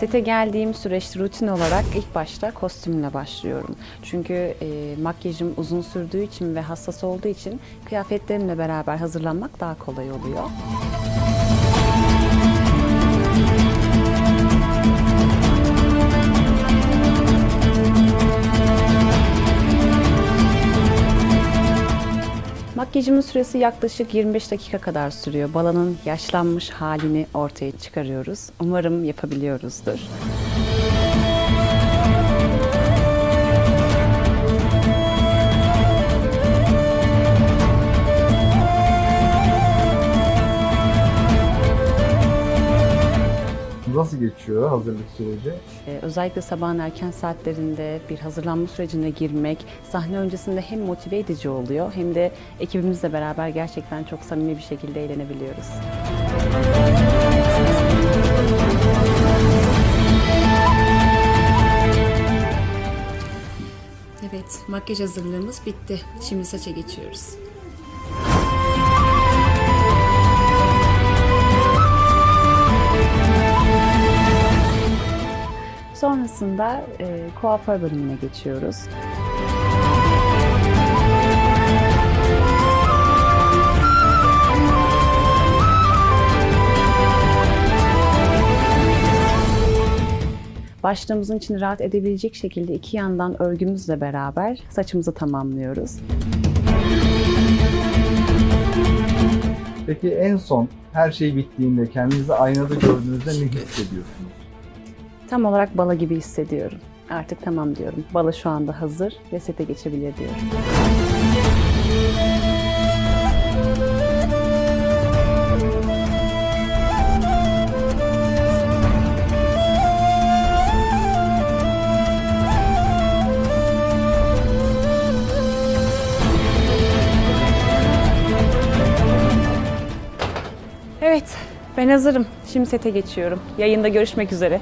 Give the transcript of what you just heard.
Sete geldiğim süreçte rutin olarak ilk başta kostümle başlıyorum. Çünkü makyajım uzun sürdüğü için ve hassas olduğu için kıyafetlerimle beraber hazırlanmak daha kolay oluyor. Makyajımın süresi yaklaşık 25 dakika kadar sürüyor. Balanın yaşlanmış halini ortaya çıkarıyoruz. Umarım yapabiliyoruzdur. Nasıl geçiyor hazırlık süreci? Özellikle sabahın erken saatlerinde bir hazırlanma sürecine girmek sahne öncesinde hem motive edici oluyor hem de ekibimizle beraber gerçekten çok samimi bir şekilde eğlenebiliyoruz. Evet, makyaj hazırlığımız bitti. Şimdi saça geçiyoruz. Sonrasında kuaför bölümüne geçiyoruz. Başlığımızın içini rahat edebilecek şekilde iki yandan örgümüzle beraber saçımızı tamamlıyoruz. Peki en son her şey bittiğinde kendinizi aynada gördüğünüzde ne hissediyorsunuz? Tam olarak bala gibi hissediyorum. Artık tamam diyorum. Bala şu anda hazır ve sete geçebilir diyorum. Evet, ben hazırım. Şimdi sete geçiyorum. Yayında görüşmek üzere.